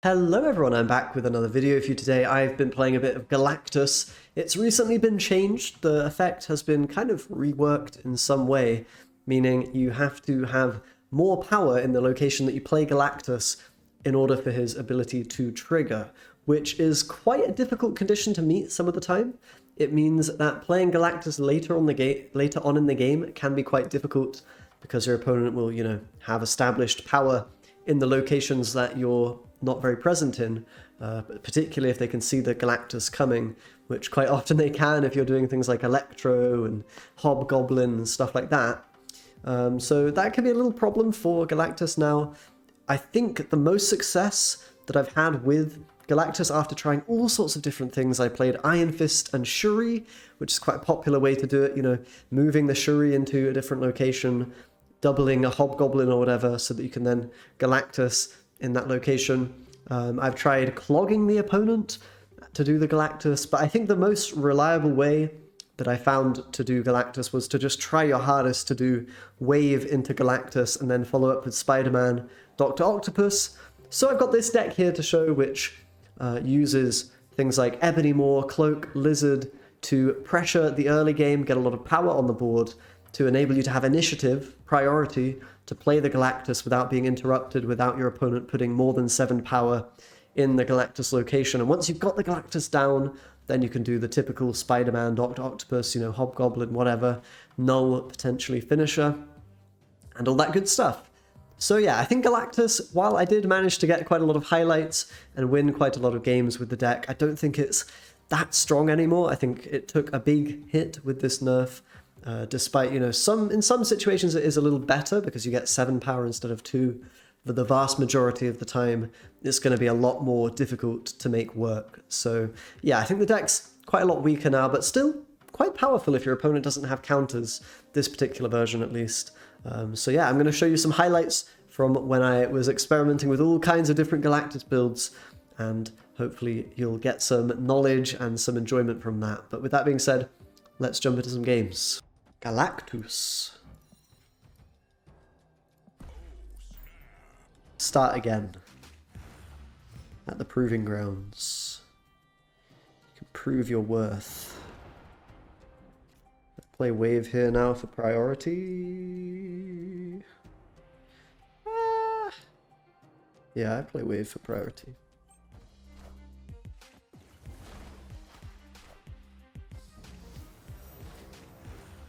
Hello everyone, I'm back with another video for you today. I've been playing a bit of Galactus. It's recently been changed. The effect has been kind of reworked in some way, meaning you have to have more power in the location that you play Galactus in order for his ability to trigger, which is quite a difficult condition to meet some of the time. It means that playing Galactus later on in the game can be quite difficult because your opponent will, have established power in the locations that you're not very present in, particularly if they can see the Galactus coming, which quite often they can if you're doing things like Electro and Hobgoblin and stuff like that. So that can be a little problem for Galactus now. I think the most success that I've had with Galactus after trying all sorts of different things, I played Ironfist and Shuri, which is quite a popular way to do it, moving the Shuri into a different location, doubling a Hobgoblin or whatever, so that you can then Galactus in that location. I've tried clogging the opponent to do the Galactus, but I think the most reliable way that I found to do Galactus was to just try your hardest to do Wave into Galactus and then follow up with Spider-Man, Dr. Octopus. So I've got this deck here to show, which uses things like Ebony Maw, Cloak, Lizard to pressure the early game, get a lot of power on the board, to enable you to have initiative, priority, to play the Galactus without being interrupted, without your opponent putting more than 7 power in the Galactus location. And once you've got the Galactus down, then you can do the typical Spider-Man, Dr. Octopus, Hobgoblin, whatever, Knull, potentially finisher, and all that good stuff. So yeah, I think Galactus, while I did manage to get quite a lot of highlights and win quite a lot of games with the deck, I don't think it's that strong anymore. I think it took a big hit with this nerf. Despite, in some situations it is a little better because you get 7 power instead of 2, but the vast majority of the time it's going to be a lot more difficult to make work. So yeah, I think the deck's quite a lot weaker now, but still quite powerful if your opponent doesn't have counters, this particular version at least. So yeah, I'm going to show you some highlights from when I was experimenting with all kinds of different Galactus builds, and hopefully you'll get some knowledge and some enjoyment from that. But with that being said, let's jump into some games. Galactus. Start again. At the proving grounds. You can prove your worth. Play Wave here now for priority. Yeah, I play Wave for priority.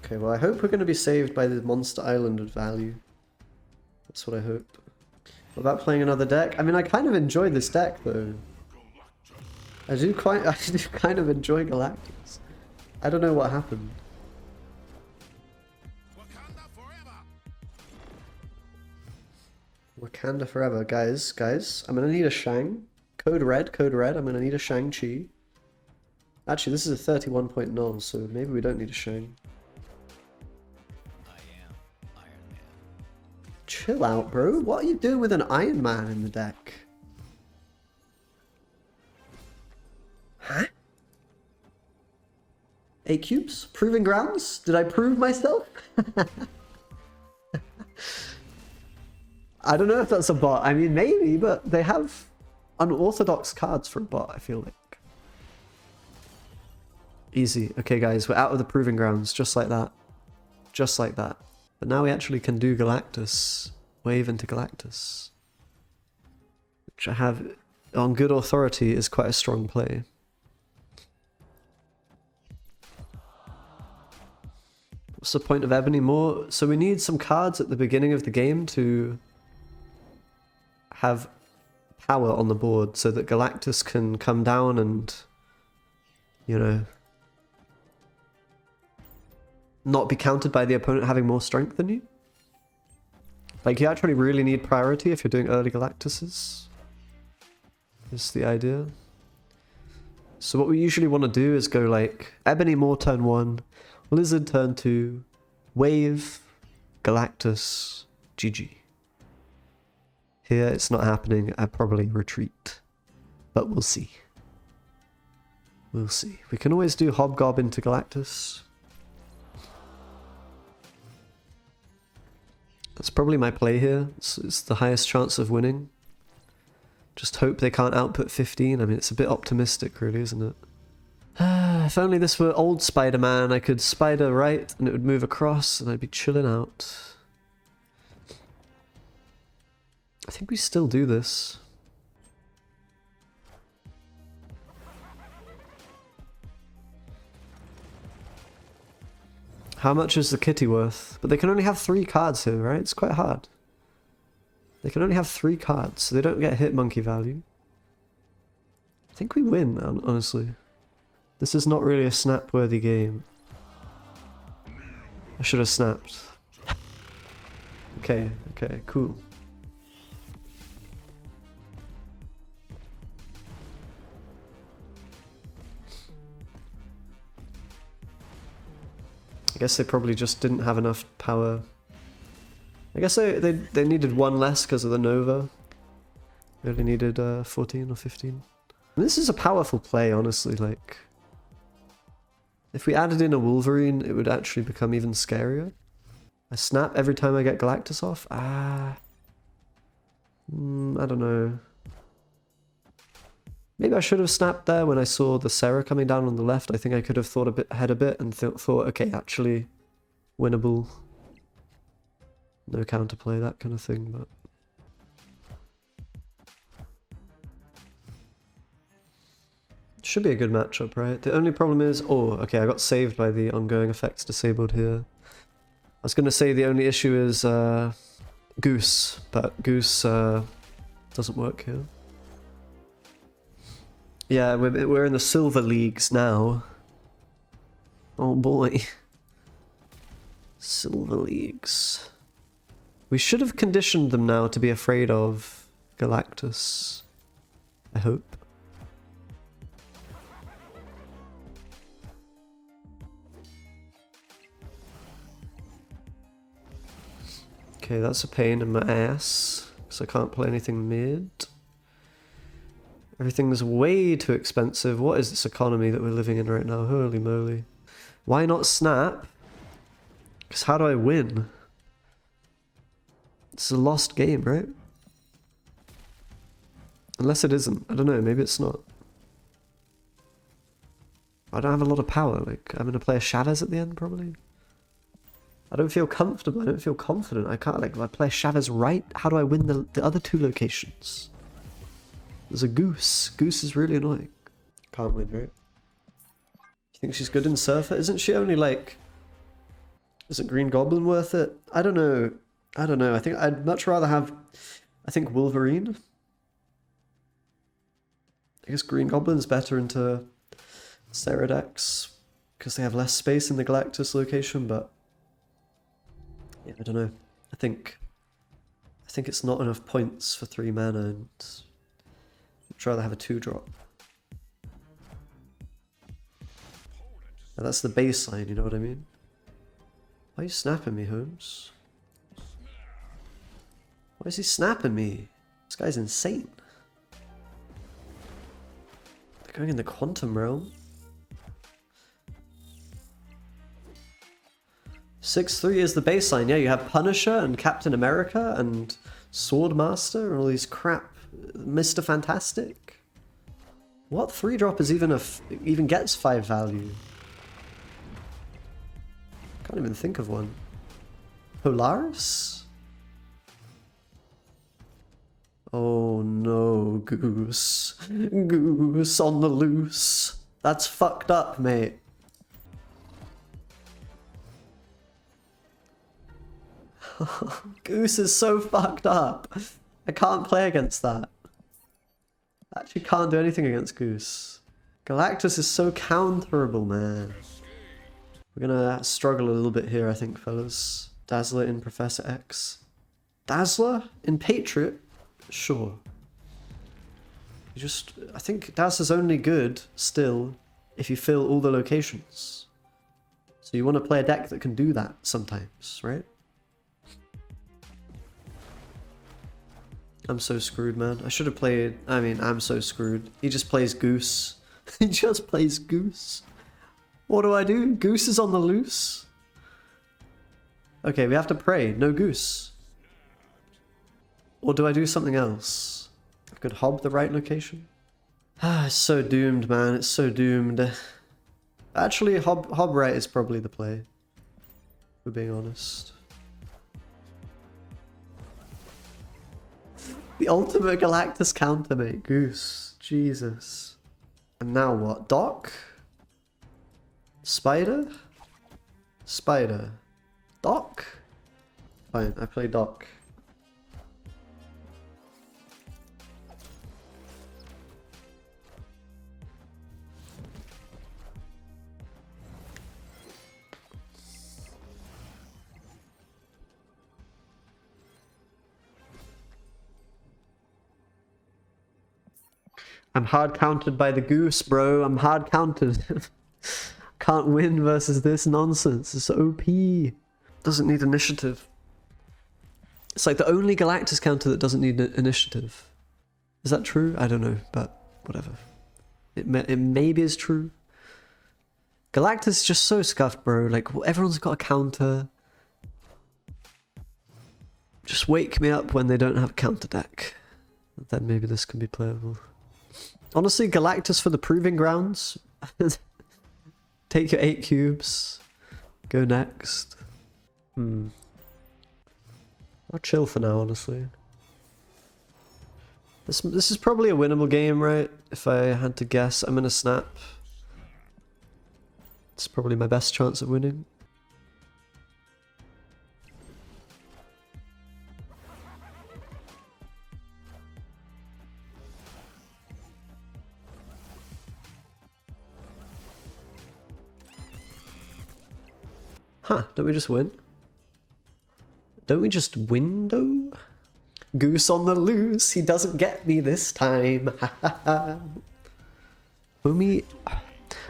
Okay, well I hope we're going to be saved by the Monster Island of value. That's what I hope. What about playing another deck? I mean, I kind of enjoy this deck though. I do kind of enjoy Galactus. I don't know what happened. Wakanda forever, guys. I'm gonna need a Shang. Code red. I'm gonna need a Shang-Chi. Actually, this is a 31 point null, so maybe we don't need a Shang. Chill out, bro. What are you doing with an Iron Man in the deck? Huh? 8 cubes? Proving grounds? Did I prove myself? I don't know if that's a bot. I mean, maybe, but they have unorthodox cards for a bot, I feel like. Easy. Okay, guys, we're out of the proving grounds, just like that. Just like that. But now we actually can do Galactus. Wave into Galactus. Which I have on good authority is quite a strong play. What's the point of Ebony Maw? So we need some cards at the beginning of the game to have power on the board so that Galactus can come down and, not be countered by the opponent having more strength than you. Like, you actually really need priority if you're doing early Galactuses. Is the idea. So what we usually want to do is go like Ebony Maw turn 1, Lizard turn 2, Wave, Galactus, GG. Here it's not happening, I probably retreat. But we'll see. We'll see. We can always do Hobgoblin to Galactus. That's probably my play here. It's the highest chance of winning. Just hope they can't output 15. I mean, it's a bit optimistic, really, isn't it? If only this were old Spider-Man, I could spider right and it would move across and I'd be chilling out. I think we still do this. How much is the kitty worth? But they can only have 3 cards here, right? It's quite hard. They can only have 3 cards, so they don't get hit monkey value. I think we win, honestly. This is not really a snap-worthy game. I should have snapped. Okay, cool. I guess they probably just didn't have enough power. I guess they needed 1 less because of the Nova. They only needed 14 or 15. And this is a powerful play, honestly, like... If we added in a Wolverine, it would actually become even scarier. I snap every time I get Galactus off? I don't know. Maybe I should have snapped there when I saw the Sarah coming down on the left. I think I could have thought ahead a bit and thought, okay, actually, winnable. No counterplay, that kind of thing, but... Should be a good matchup, right? The only problem is... Oh, okay, I got saved by the ongoing effects disabled here. I was going to say the only issue is Goose, but Goose doesn't work here. Yeah, we're in the silver leagues now. Oh boy. Silver leagues. We should have conditioned them now to be afraid of Galactus. I hope. Okay, that's a pain in my ass, because I can't play anything mid. Everything's way too expensive. What is this economy that we're living in right now? Holy moly. Why not snap? Because how do I win? It's a lost game, right? Unless it isn't. I don't know, maybe it's not. I don't have a lot of power. Like, I'm going to play a Chavez at the end, probably. I don't feel comfortable. I don't feel confident. I can't, like, if I play Chavez right, how do I win the other 2 locations? There's a Goose. Goose is really annoying. Can't win, right? You think she's good in Surfer? Isn't she only, like... Isn't Green Goblin worth it? I don't know. I don't know. I think I'd much rather have... I think Wolverine. I guess Green Goblin's better into Sarah decks, because they have less space in the Galactus location, but... Yeah, I don't know. I think it's not enough points for 3 mana, and I'd rather have a 2-drop. And that's the baseline, you know what I mean? Why are you snapping me, Holmes? Why is he snapping me? This guy's insane. They're going in the quantum realm. 6-3 is the baseline. Yeah, you have Punisher and Captain America and Swordmaster and all these crap. Mr. Fantastic. What 3-drop is even gets 5 value? Can't even think of one. Polaris? Oh no, Goose. Goose on the loose. That's fucked up, mate. Goose is so fucked up. I can't play against that. I actually can't do anything against Goose. Galactus is so counterable, man. We're gonna struggle a little bit here, I think, fellas. Dazzler in Professor X. Dazzler in Patriot? Sure. I think Dazzler's only good, still, if you fill all the locations. So you want to play a deck that can do that sometimes, right? I'm so screwed, man. I should have played... I mean, I'm so screwed. He just plays Goose. He just plays Goose. What do I do? Goose is on the loose? Okay, we have to pray. No Goose. Or do I do something else? Could Hob the right location? Ah, it's so doomed, man. It's so doomed. Actually, Hob right is probably the play, if we're being honest. The ultimate Galactus counter, mate. Goose. Jesus. And now what? Doc? Spider? Spider. Doc? Fine, I play Doc. I'm hard countered by the goose, bro. I'm hard countered. Can't win versus this nonsense. It's OP. Doesn't need initiative. It's like the only Galactus counter that doesn't need initiative. Is that true? I don't know, but whatever. It maybe is true. Galactus is just so scuffed, bro. Like, everyone's got a counter. Just wake me up when they don't have a counter deck. Then maybe this can be playable. Honestly, Galactus for the proving grounds. Take your 8 cubes. Go next. I'll chill for now, honestly. This is probably a winnable game, right? If I had to guess, I'm gonna snap. It's probably my best chance of winning. Huh, don't we just win? Don't we just win, though? Goose on the loose, he doesn't get me this time. Homie,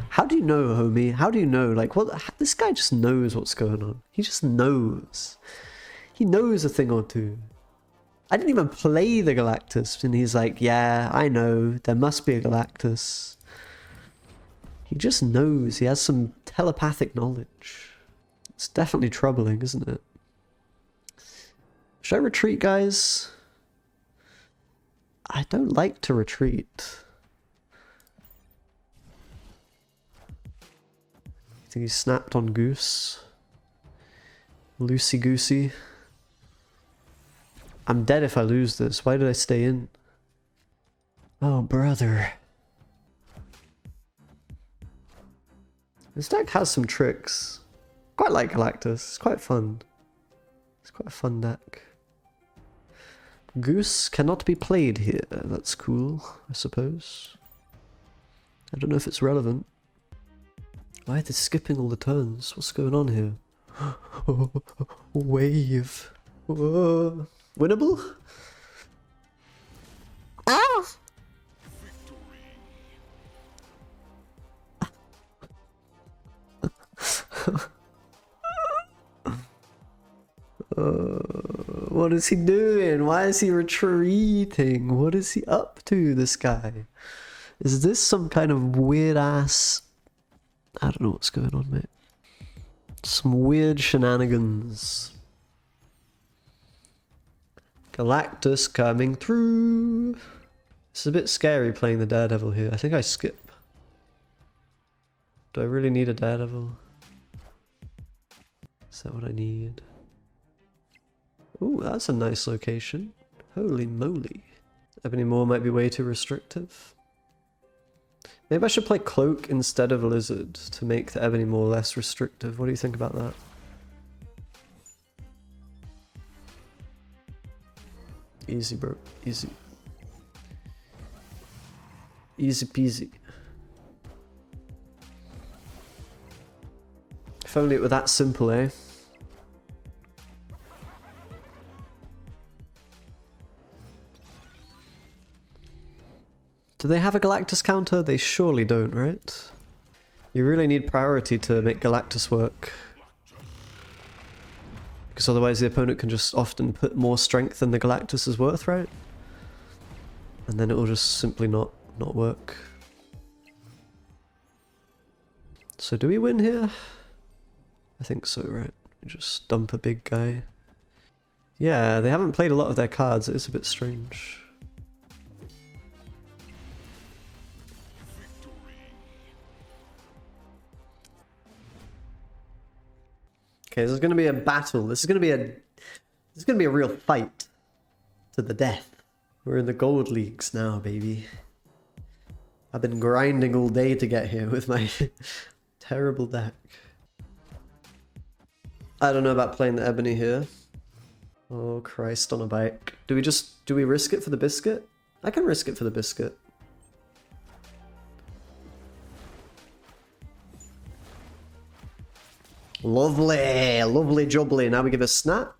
how do you know, homie? How do you know? Like, what? This guy just knows what's going on. He just knows. He knows a thing or two. I didn't even play the Galactus, and he's like, yeah, I know, there must be a Galactus. He just knows. He has some telepathic knowledge. It's definitely troubling, isn't it? Should I retreat, guys? I don't like to retreat. I think he snapped on Goose. Loosey goosey. I'm dead if I lose this. Why did I stay in? Oh, brother. This deck has some tricks. Quite like Galactus. It's quite fun. It's quite a fun deck. Goose cannot be played here. That's cool, I suppose. I don't know if it's relevant. Why are they skipping all the turns? What's going on here? Wave. Whoa. Winnable? Ah! What is he doing? Why is he retreating? What is he up to, this guy? Is this some kind of weird ass... I don't know what's going on, mate. Some weird shenanigans. Galactus coming through. It's a bit scary playing the Daredevil here. I think I skip. Do I really need a Daredevil? Is that what I need? Ooh, that's a nice location. Holy moly. Ebony Maw might be way too restrictive. Maybe I should play Cloak instead of Lizard to make the Ebony Maw less restrictive. What do you think about that? Easy, bro. Easy. Easy peasy. If only it were that simple, eh? Do they have a Galactus counter? They surely don't, right? You really need priority to make Galactus work. Because otherwise the opponent can just often put more strength than the Galactus is worth, right? And then it will just simply not work. So do we win here? I think so, right? We just dump a big guy. Yeah, they haven't played a lot of their cards. It is a bit strange. Okay, this is gonna be a battle. This is gonna be a real fight to the death. We're in the gold leagues now, baby. I've been grinding all day to get here with my terrible deck. I don't know about playing the Ebony here. Oh Christ, on a bike. Do we risk it for the biscuit? I can risk it for the biscuit. Lovely, lovely jubbly. Now we give a snap.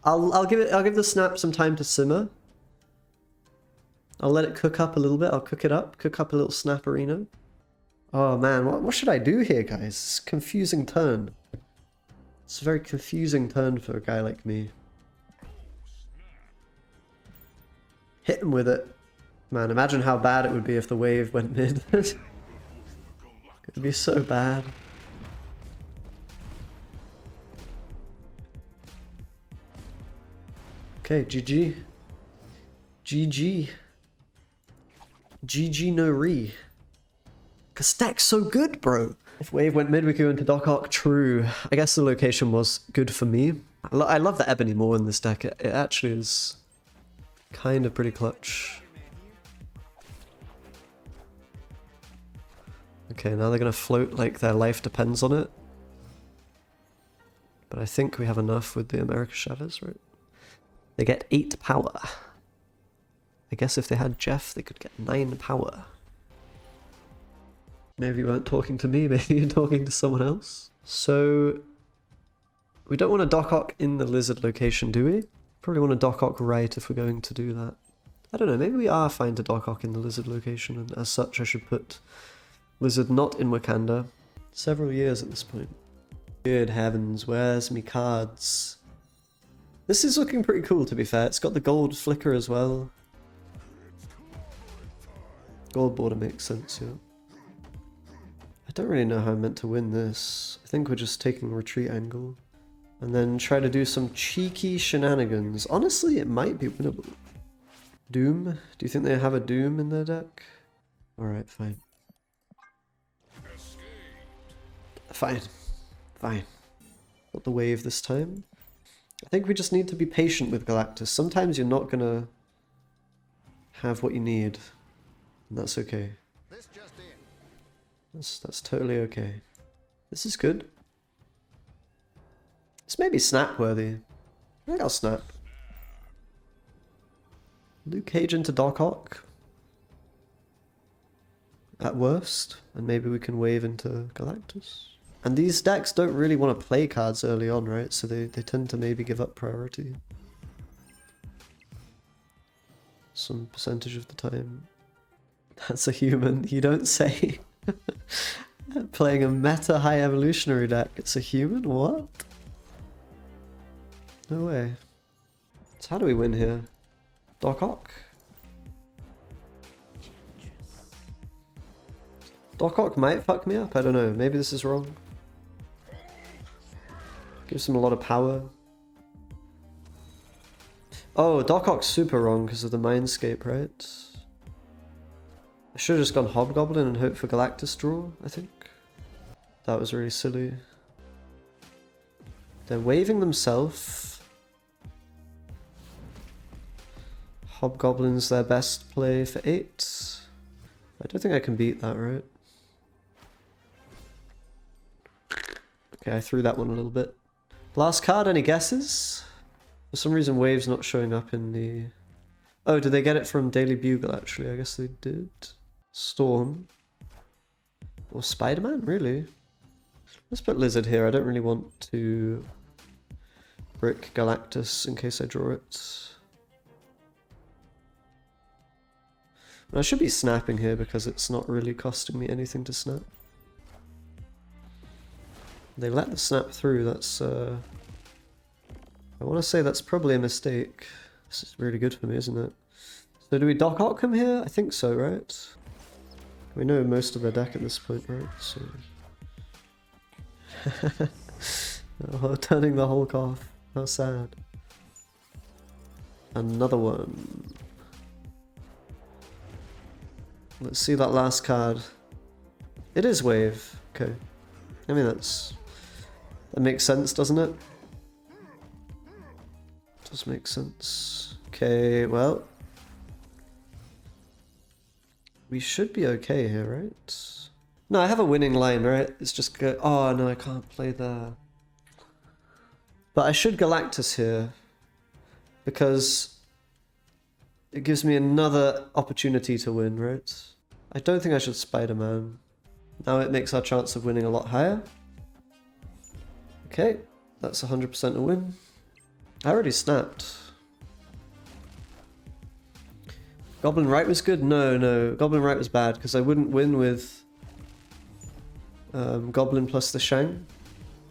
I'll give the snap some time to simmer. I'll let it cook up a little bit. I'll cook it up. Cook up a little snapperino. Oh man, what should I do here, guys? It's a confusing turn. It's a very confusing turn for a guy like me. Hit him with it. Man, imagine how bad it would be if the wave went mid. It'd be so bad. Okay, GG. GG. GG no re. Cause deck's so good, bro. If wave went mid, we could go into Doc Ock. True. I guess the location was good for me. I love the Ebony Maw in this deck. It actually is kind of pretty clutch. Okay, now they're gonna float like their life depends on it. But I think we have enough with the America Chavez, right? They get 8 power. I guess if they had Jeff, they could get 9 power. Maybe you weren't talking to me, maybe you're talking to someone else. So, we don't want to Doc Ock in the lizard location, do we? Probably want to Doc Ock right if we're going to do that. I don't know, maybe we are fine to Doc Ock in the lizard location, and as such I should put lizard not in Wakanda. Several years at this point. Good heavens, where's me cards? This is looking pretty cool, to be fair. It's got the gold flicker as well. Gold border makes sense, yeah. I don't really know how I'm meant to win this. I think we're just taking a retreat angle. And then try to do some cheeky shenanigans. Honestly, it might be winnable. Doom? Do you think they have a Doom in their deck? Alright, fine. Fine. Fine. Got the wave this time. I think we just need to be patient with Galactus. Sometimes you're not gonna have what you need. And that's okay. That's totally okay. This is good. This may be snap worthy. I think I'll snap. Luke Cage into Doc Ock. At worst. And maybe we can wave into Galactus. And these decks don't really want to play cards early on, right? So they tend to maybe give up priority. Some percentage of the time. That's a human, you don't say. Playing a meta high evolutionary deck. It's a human? What? No way. So how do we win here? Doc Ock? Doc Ock might fuck me up, I don't know. Maybe this is wrong. Gives him a lot of power. Oh, Doc Ock's super wrong because of the Mindscape, right? I should have just gone Hobgoblin and hoped for Galactus draw, I think. That was really silly. They're waving themselves. Hobgoblin's their best play for 8. I don't think I can beat that, right? Okay, I threw that one a little bit. Last card, any guesses? For some reason Wave's not showing up in the... Oh, did they get it from Daily Bugle actually? I guess they did. Storm. Or Spider-Man, really? Let's put Lizard here. I don't really want to brick Galactus in case I draw it. I should be snapping here because it's not really costing me anything to snap. They let the snap through, that's I want to say that's probably a mistake. This is really good for me, isn't it? So do we Doc Ock him here? I think so, right? We know most of their deck at this point, right? So... oh, turning the Hulk off. How sad. Another one. Let's see that last card. It is Wave. Okay. I mean, that's That makes sense, doesn't it? Does make sense. Okay, well. We should be okay here, right? No, I have a winning line, right? It's just go. Oh no, I can't play there. But I should Galactus here. Because it gives me another opportunity to win, right? I don't think I should Spider-Man. Now it makes our chance of winning a lot higher. Okay, that's 100% a win. I already snapped. Goblin Right was good? No. Goblin Right was bad because I wouldn't win with Goblin plus the Shang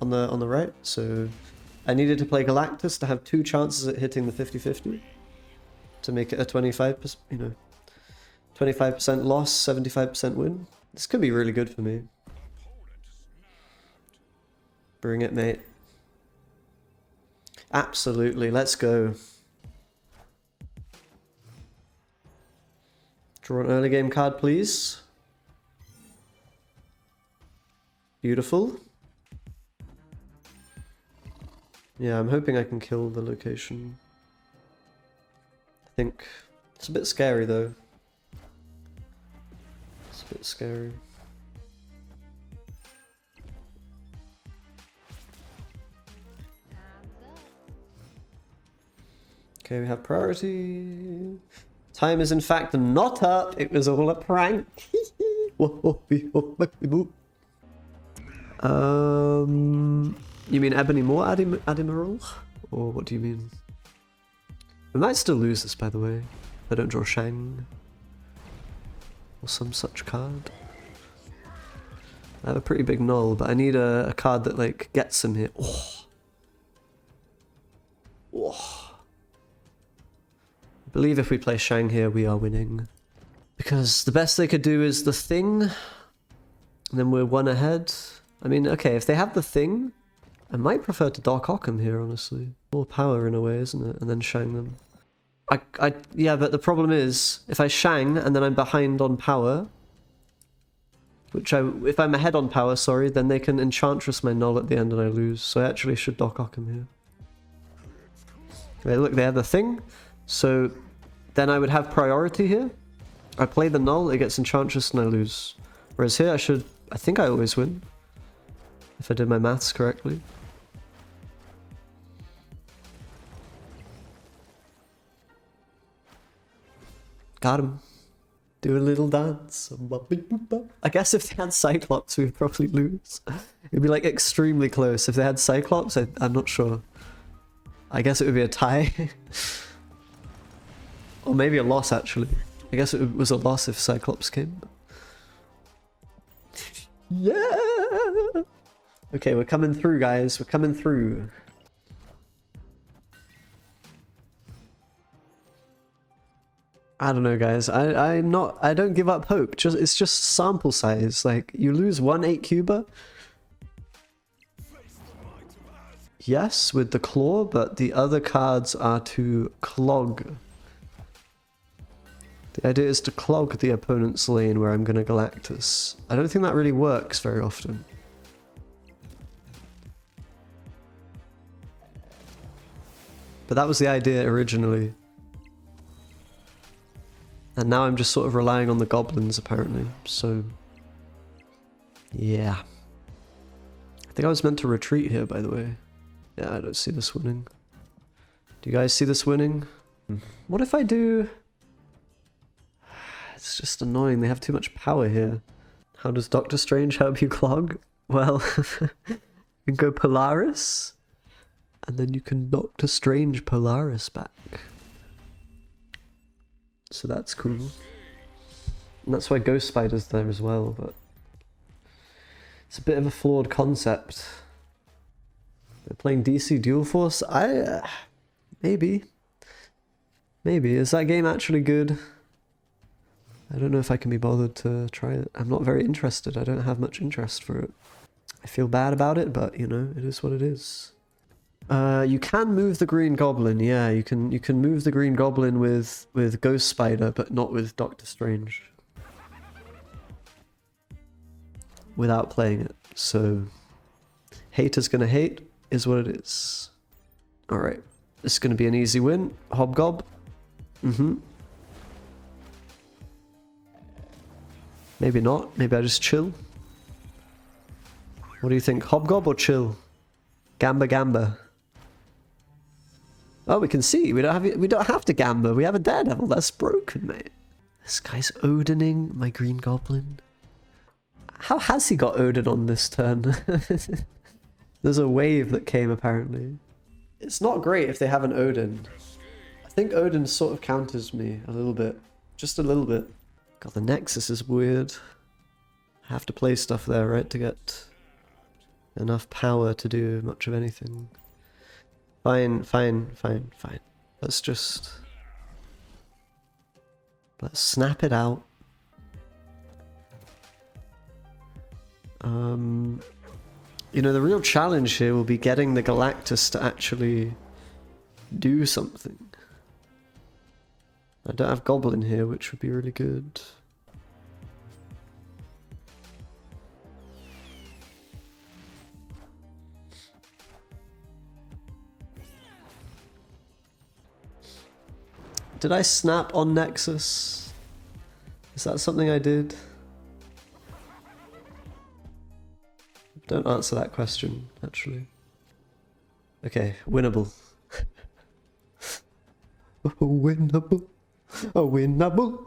on the right. So I needed to play Galactus to have 2 chances at hitting the 50-50 to make it a 25%, you know, 25% loss, 75% win. This could be really good for me. Bring it, mate. Absolutely, let's go. Draw an early game card, please. Beautiful. Yeah, I'm hoping I can kill the location. I think it's a bit scary though. It's a bit scary. Okay, we have priority. Time is in fact not up. It was all a prank. You mean Ebony Maw Admiral? Or what do you mean? We might still lose this, by the way. If I don't draw Shang. Or some such card. I have a pretty big Knull, but I need a card that, like, gets him here. Oh. Oh. I believe if we play Shang here, we are winning. Because the best they could do is the Thing. And then we're 1 ahead. I mean, okay, if they have the Thing, I might prefer to Doc Occam here, honestly. More power in a way, isn't it? And then Shang them. Yeah, but the problem is, if I Shang and then I'm behind on power, if I'm ahead on power, sorry, then they can Enchantress my Knull at the end and I lose. So I actually should Doc Occam here. Okay, look, they have the Thing. So then I would have priority here. I play the Knull, it gets Enchantress and I lose. Whereas here I think I always win. If I did my maths correctly. Got him. Do a little dance. I guess if they had Cyclops, we would probably lose. It'd be like extremely close. If they had Cyclops, I'm not sure. I guess it would be a tie. Or maybe a loss, actually. I guess it was a loss if Cyclops came. Yeah! Okay, we're coming through, guys. We're coming through. I don't know, guys. I don't give up hope. It's just sample size. Like, you lose 1 8-cuber. Yes, with the claw, but the other cards are to clog. The idea is to clog the opponent's lane where I'm gonna Galactus. I don't think that really works very often. But that was the idea originally. And now I'm just sort of relying on the goblins, apparently. So, yeah. I think I was meant to retreat here, by the way. Yeah, I don't see this winning. Do you guys see this winning? What if I do... It's just annoying, they have too much power here. How does Doctor Strange help you clog? Well, you can go Polaris, and then you can Doctor Strange Polaris back. So that's cool. And that's why Ghost Spider's there as well, but... It's a bit of a flawed concept. They're playing DC Dual Force? Maybe. Maybe. Is that game actually good? I don't know if I can be bothered to try it. I'm not very interested. I don't have much interest for it. I feel bad about it, but, you know, it is what it is. You can move the Green Goblin, yeah. You can move the Green Goblin with Ghost Spider, but not with Doctor Strange. Without playing it. So, Haters gonna hate is what it is. Alright. This is gonna be an easy win. Hobgob. Maybe not. Maybe I just chill. What do you think? Hobgob or chill? Gamba gamba. Oh, we can see. We don't have to gamba. We have a daredevil. That's broken, mate. This guy's Odining my green goblin. How has he got Odin on this turn? There's a wave that came apparently. It's not great if they have an Odin. I think Odin sort of counters me a little bit. Just a little bit. God, the Nexus is weird. I have to play stuff there, right, to get enough power to do much of anything. Fine. Let's snap it out. You know, the real challenge here will be getting the Galactus to actually do something. I don't have Goblin here, which would be really good. Did I snap on Nexus? Is that something I did? Don't answer that question, actually. Okay, winnable. Winnable. Winnable.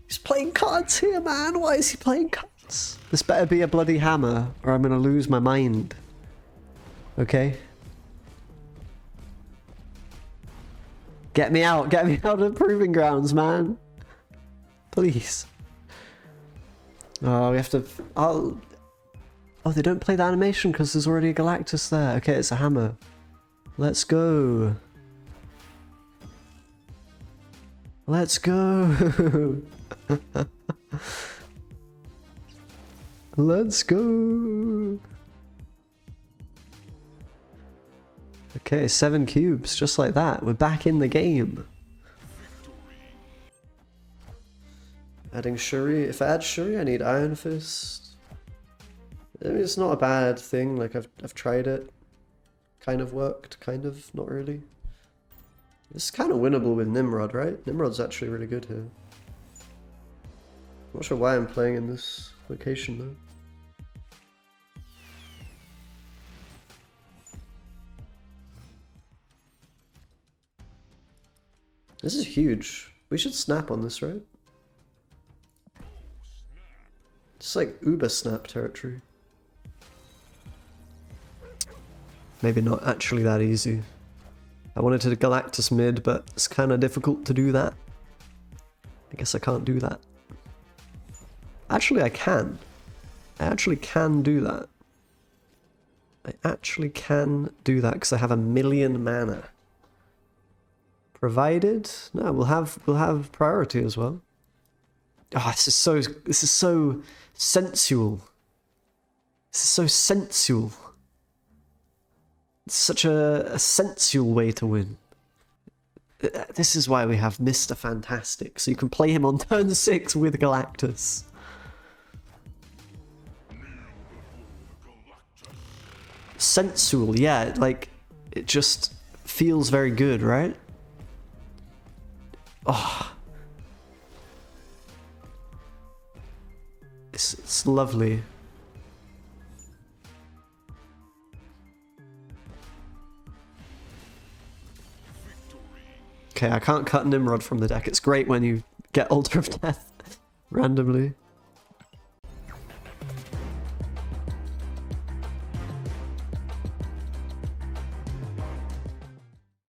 He's playing cards here, man. Why is he playing cards? This better be a bloody hammer, or I'm gonna lose my mind. Okay? Get me out of the proving grounds, man. Please. Oh, we have to... Oh, they don't play the animation because there's already a Galactus there. Okay, it's a hammer. Let's go. Let's go. Let's go. Okay, 7 cubes, just like that. We're back in the game. Adding Shuri. If I add Shuri, I need Ironfist. I mean, it's not a bad thing. Like, I've tried it. Kind of worked, kind of, not really. It's kind of winnable with Nimrod, right? Nimrod's actually really good here. Not sure why I'm playing in this location, though. This is huge. We should snap on this, right? It's like uber snap territory. Maybe not actually that easy. I wanted to Galactus mid, but it's kind of difficult to do that. I guess I can't do that. Actually, I can. I actually can do that. I actually can do that because I have 1,000,000 mana. Provided, no, we'll have priority as well. Oh, this is so sensual. This is so sensual. It's such a sensual way to win. This is why we have Mr. Fantastic, so you can play him on turn 6 with Galactus. Sensual, yeah, like, it just feels very good, right? Oh. It's lovely. Okay, I can't cut Nimrod from the deck. It's great when you get Altar of Death randomly.